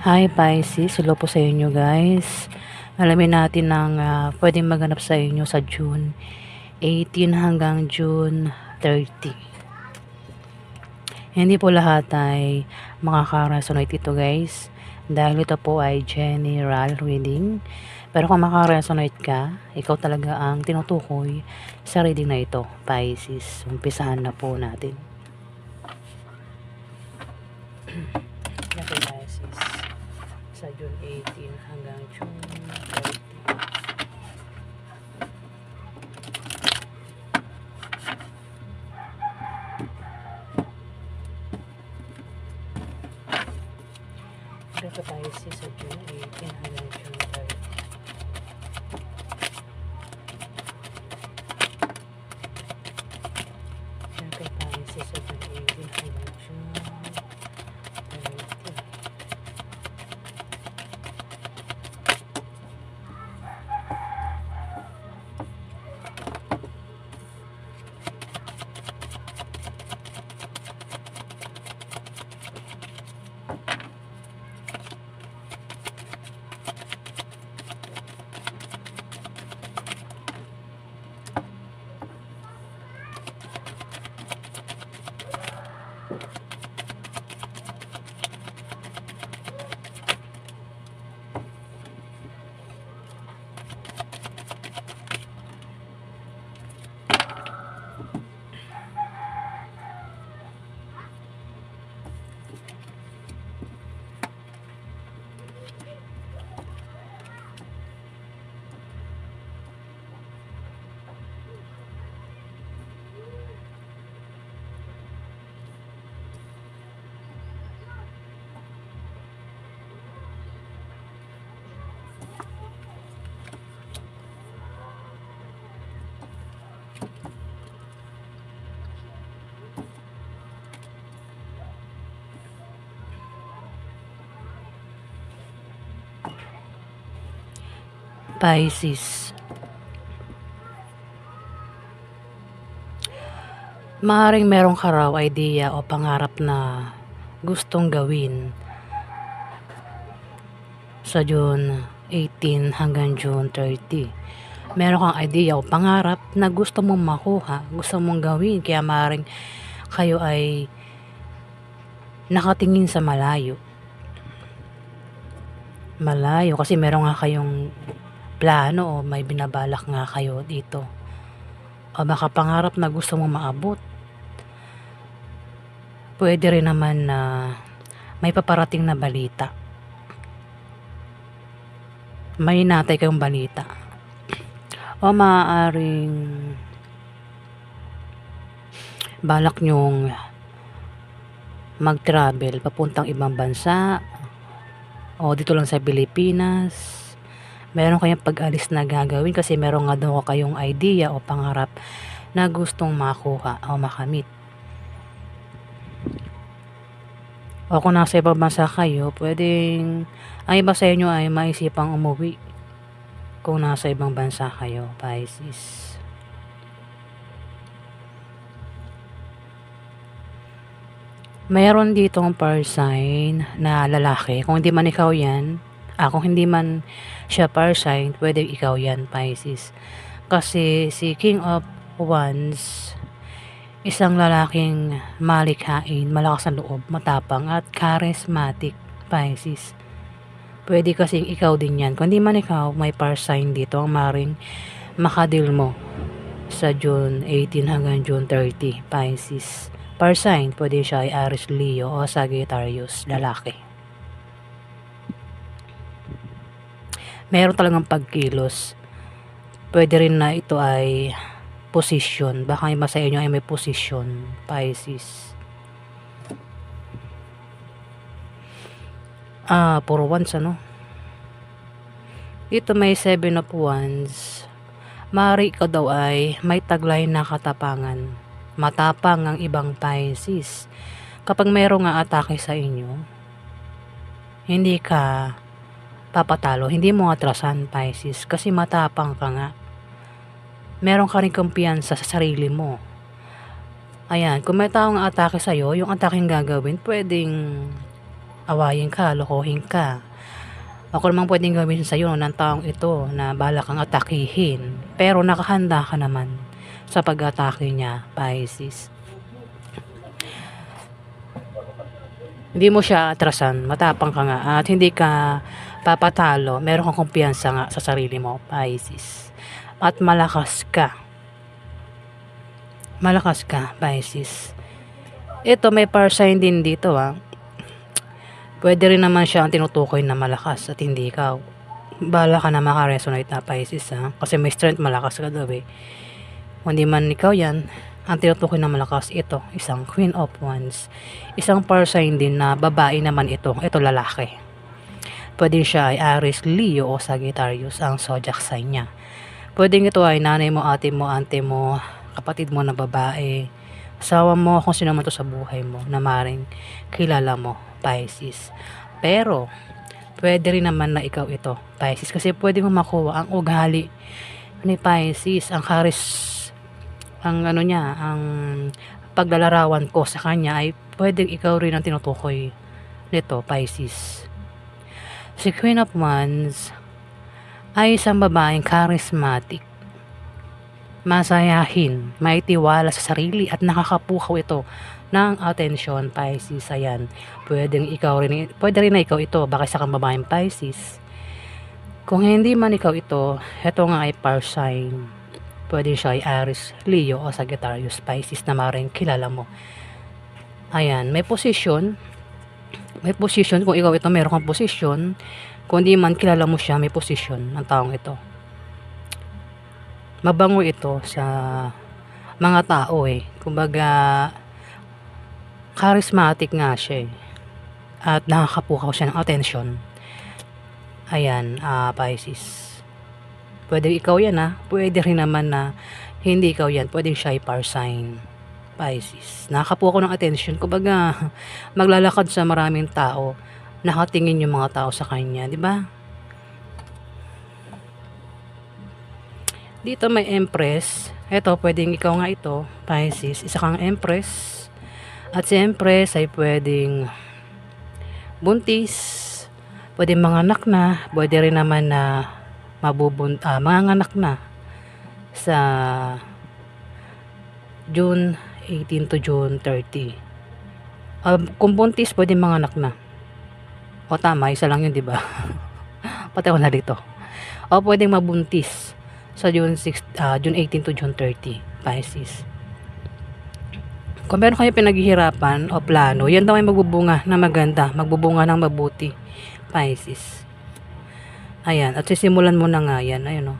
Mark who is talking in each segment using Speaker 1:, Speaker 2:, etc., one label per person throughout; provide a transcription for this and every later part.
Speaker 1: Hi Pisces, hello po sa inyo guys. Alamin natin ang pwedeng maganap sa inyo sa June 18 hanggang June 30. Hindi po lahat ay makaka-resonate ito guys. Dahil ito po ay general reading. Pero kung makaka-resonate ka, ikaw talaga ang tinutukoy sa reading na ito, Pisces. Umpisahan na po natin. Okay, Pisces. Sa June 18 hanggang June 30. Dito tayo sa June 18 hanggang June 30. Dito tayo sa June 18 hanggang June 30. Pisces. Maaaring merong ka raw idea o pangarap na gustong gawin sa June 18 hanggang June 30. Meron kang idea o pangarap na gusto mong makuha, gusto mong gawin, kaya maaaring kayo ay nakatingin sa malayo. Malayo kasi meron nga kayong plano o may binabalak nga kayo dito. O baka pangarap na gusto mong maabot. Pwede rin naman na may paparating na balita. May natay kayong balita. O maaaring balak nyong mag-travel papuntang ibang bansa o dito lang sa Pilipinas. Meron kayong pag-alis na gagawin kasi meron nga daw kayong idea o pangarap na gustong makuha o makamit. O kung nasa ibang bansa kayo, pwedeng ang iba sa inyo ay maisipang umuwi kung nasa ibang bansa kayo, Pisces. Mayroon ditong fire sign na lalaki. Kung hindi man ikaw yan, kung hindi man siya fire sign, pwede ikaw yan, Pisces. Kasi si King of Wands, isang lalaking malikhain, malakas ang loob, matapang at charismatic, Pisces. Pwede kasing ikaw din yan. Kung hindi man ikaw, may fire sign dito ang maring makadil mo sa June 18 hanggang June 30, Pisces. Fire sign, pwede siya ay Aries, Leo o Sagittarius, lalaki. Meron talagang pagkilos. Pwede rin na ito ay position. Baka iba sa inyo ay may position, Pisces. Puro wands ano. Dito may 7 of wands. Maaari ikaw daw ay may taglay na katapangan. Matapang ang ibang Pisces. Kapag mayroong nga atake sa inyo, hindi ka papatalo, hindi mo atrasan, Pisces, kasi matapang ka nga. Meron ka rin kumpiyansa sa sarili mo. Ayan, kung may taong atake sa'yo, yung atake yung gagawin, pwedeng awayin ka, lokohin ka. Ako namang pwedeng gawin sa'yo ng taong ito na balak kang atakihin, pero nakahanda ka naman sa pag-atake niya, Pisces. Hindi mo siya atrasan, matapang ka nga at hindi ka papatalo, meron kang kumpiyansa nga sa sarili mo, Pisces. At malakas ka, Pisces. Ito may power sign din dito Pwede rin naman siya ang tinutukoy na malakas at hindi ikaw. Bahala ka na makaresonate na, Pisces kasi may strength, malakas ka daw Kung di man ikaw yan, ang tinutukoy na malakas, ito, isang Queen of Wands. Isang power sign din na babae naman ito lalaki. Pwede siya ay Aries, Leo o Sagittarius ang zodiac sign niya. Pwedeng ito ay nanay mo, ate mo, auntie mo, kapatid mo na babae, asawa mo, kung sino man to sa buhay mo na maring kilala mo, Pisces. Pero, pwede rin naman na ikaw ito, Pisces, kasi pwede mo makuha ang ugali ni Pisces, ang ang paglalarawan ko sa kanya ay pwedeng ikaw rin ang tinutukoy nito, Pisces. Si Queen of Wands ay isang babaeng charismatic, masayahin, may tiwala sa sarili at nakakapukaw ito ng atensyon, Pisces. Ayan, pwede rin na ikaw ito, baka isa kang babaeng Pisces. Kung hindi man ikaw ito nga ay power sign. Pwede siya ay Aries, Leo o Sagittarius, Pisces na maring kilala mo. Ayan, may posisyon. Kung ikaw ito, meron kang posisyon. Kung di man kilala mo siya, may posisyon ng taong ito. Mabango ito sa mga tao Kumbaga, charismatic nga siya at nakakapukaw siya ng atensyon. Ayan, Pisces. Pwede ikaw yan Pwede rin naman na hindi ikaw yan. Pwede siya ay power sign, Pisces. Nakakapukaw ng atensyon. Kumbaga, maglalakad sa maraming tao, nakatingin yung mga tao sa kanya, di ba? Dito may Empress. Ito, pwedeng ikaw nga ito, Pisces. Isa kang Empress. At si Empress ay pwedeng buntis, pwedeng manganak na, pwede rin naman na manganak na sa June 18 to June 30. Kung buntis, pwedeng manganak na. O tama, isa lang yun, di ba? Pati ako na dito. O pwedeng mabuntis sa June 18 to June 30, Pisces. Kung meron kayo pinaghihirapan o plano, yan daw ay magbubunga na maganda, magbubunga ng mabuti, Pisces. Ayan, at sisimulan mo na nga yan, ayun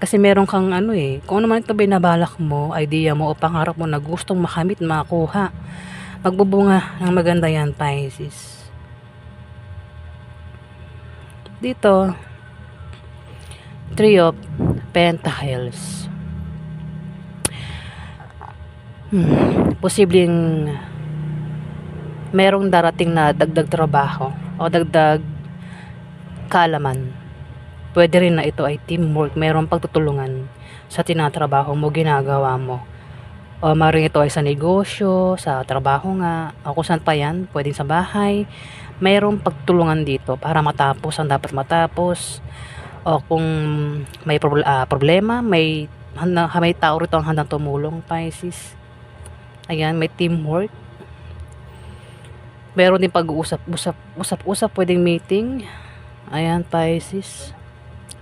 Speaker 1: Kasi meron kang kung ano man ito binabalak mo, idea mo o pangarap mo na gustong makamit, makuha, magbubunga ng maganda yan, Pisces. Dito, Three of Pentacles. Posibleng merong darating na dagdag trabaho o dagdag kaalaman. Pwede rin na ito ay teamwork, merong pagtutulungan sa tinatrabaho mo, ginagawa mo. O maring ito ay sa negosyo, sa trabaho nga, o kung saan pa yan, pwedeng sa bahay. Merong pagtulungan dito para matapos ang dapat matapos. O kung may problema, may tao rito ang handang tumulong, Pisces. Ayan, may teamwork. Meron din pag-uusap, pwedeng meeting. Ayan, Pisces.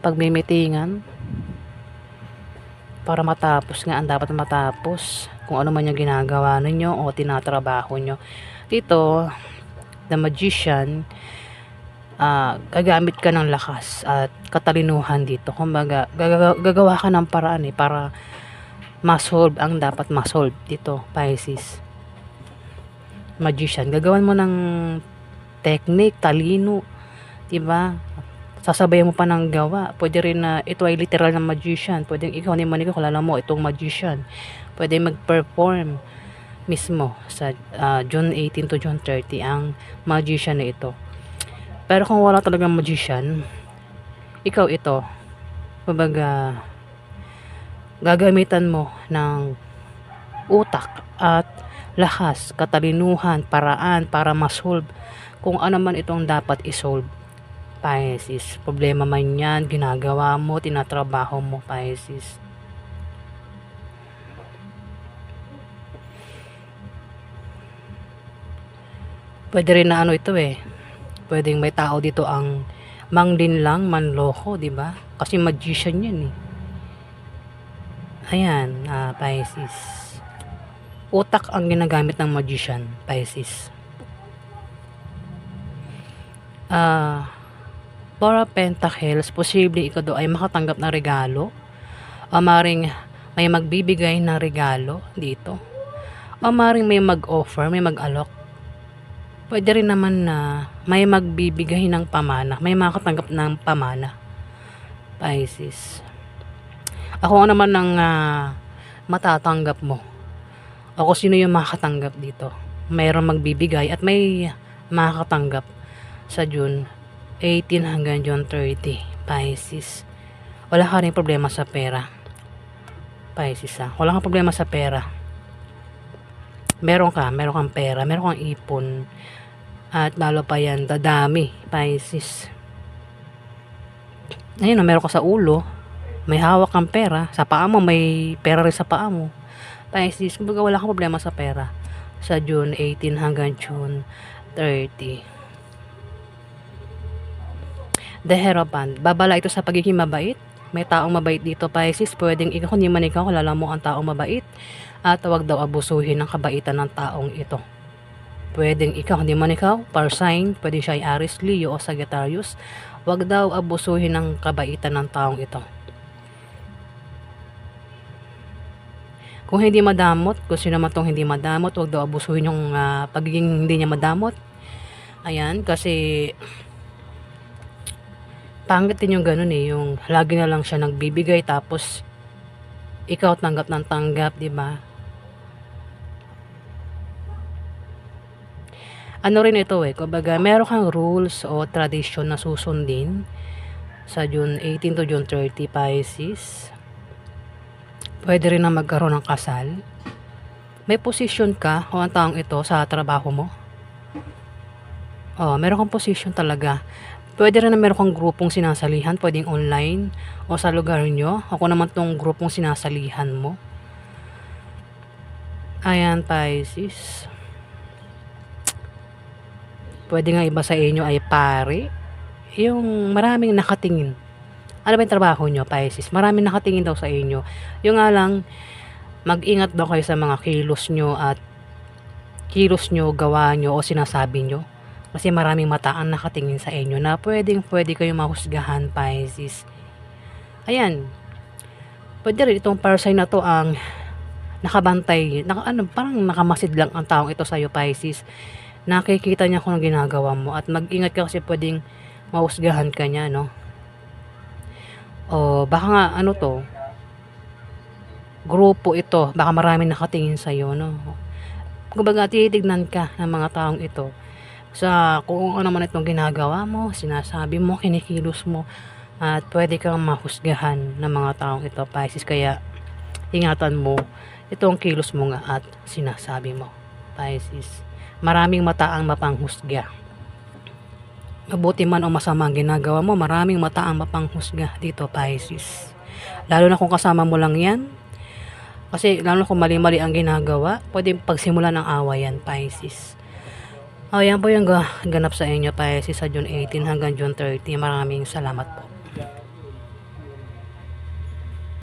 Speaker 1: Pag may meetingan, para matapos nga ang dapat matapos, kung ano man yung ginagawa ninyo o tinatrabaho nyo. Dito, the Magician, gagamit ka ng lakas at katalinuhan dito. Kumbaga, gagawa ka ng paraan para ma-solve ang dapat ma-solve dito, Pisces. Magician, gagawan mo ng technique, talino, diba? Sasabayan mo pa ng gawa. Pwede rin na ito ay literal na magician. Pwede ikaw ni Maniko, kalala mo itong magician. Pwede mag-perform mismo sa June 18 to June 30 ang magician na ito. Pero kung wala talagang magician, ikaw ito, kumbaga, gagamitan mo ng utak at lakas, katalinuhan, paraan para ma-solve kung ano man itong dapat isolve, Pisces. Problema man yan, ginagawa mo, tinatrabaho mo, Pisces. Pwede rin na ano ito pwedeng may tao dito ang manglinlang, manloko, di ba? Kasi magician yan Ayan, Pisces. Utak ang ginagamit ng magician, Pisces. Four of Pentacles, posible ikaw daw ay makatanggap ng regalo. O maring may magbibigay ng regalo dito. O maring may mag-offer, may mag-alok. Pwede rin naman na may magbibigay ng pamana, may makatanggap ng pamana, Pisces. Ako naman ng matatanggap mo. O kung sino yung makatanggap dito. Mayroong magbibigay at may makatanggap sa June 18 hanggang June 30, Pisces. Wala ka rin problema sa pera, Pisces Wala kang problema sa pera. Meron kang pera, meron kang ipon. At lalo pa yan, dadami, Pisces. Ayun meron ka sa ulo. May hawak kang pera. Sa paa mo, may pera rin sa paa mo. Pisces, kumbaga wala kang problema sa pera. Sa June 18 hanggang June 30. The Hierophant. Babala ito sa pagiging mabait. May taong mabait dito, Pisces. Pwedeng ikaw, hindi man ikaw, kilala mo ang taong mabait. At huwag daw abusuhin ang kabaitan ng taong ito. Pwedeng ikaw, hindi man ikaw, fire sign, pwede siya ay Aries, Leo o Sagittarius. Huwag daw abusuhin ang kabaitan ng taong ito. Kung hindi madamot, kung sino man tong hindi madamot, huwag daw abusuhin yung pagiging hindi niya madamot. Ayan, kasi pangit din yung ganun yung lagi na lang siya nagbibigay tapos ikaw tanggap ng tanggap, di ba? Ano rin ito kumbaga meron kang rules o tradition na susundin sa June 18 to June 30, Pisces. Pwede rin na magkaroon ng kasal. May position ka o ang taong ito sa trabaho mo. Meron kang position talaga. Pwede rin na meron kang grupong sinasalihan, pwedeng online o sa lugar nyo. Ako naman tong grupong sinasalihan mo. Ayan, Pisces. Pwede nga iba sa inyo ay pare. Yung maraming nakatingin. Ano ba yung trabaho nyo, Pisces? Maraming nakatingin daw sa inyo. Yung nga lang, mag-ingat daw kayo sa mga kilos nyo at kilos nyo, gawa nyo o sinasabi nyo. Kasi maraming mata ang nakatingin sa inyo na pwede kayong mahusgahan, Pisces. Ayan. Pwede rin itong person na to ang nakabantay. Parang nakamasid lang ang taong ito sa'yo, Pisces. Nakikita niya kung anong ginagawa mo at mag-ingat ka kasi pwedeng mahusgahan ka niya, no? O baka nga grupo ito, baka maraming nakatingin sa iyo, no? Kumbaga titignan ka ng mga taong ito sa kung ano man itong ginagawa mo, sinasabi mo, kinikilos mo at pwede kang mahusgahan ng mga taong ito, Pisces. Kaya ingatan mo itong kilos mo nga at sinasabi mo, Pisces. Maraming mata ang mapanghusga. Mabuti man o masama ang ginagawa mo, maraming mata ang mapanghusga dito, Pisces. Lalo na kung kasama mo lang yan. Kasi lalo na kung mali-mali ang ginagawa, pwede pagsimula ng awayan, Pisces. Yan po yung ganap sa inyo, Pisces, sa June 18 hanggang June 30. Maraming salamat po.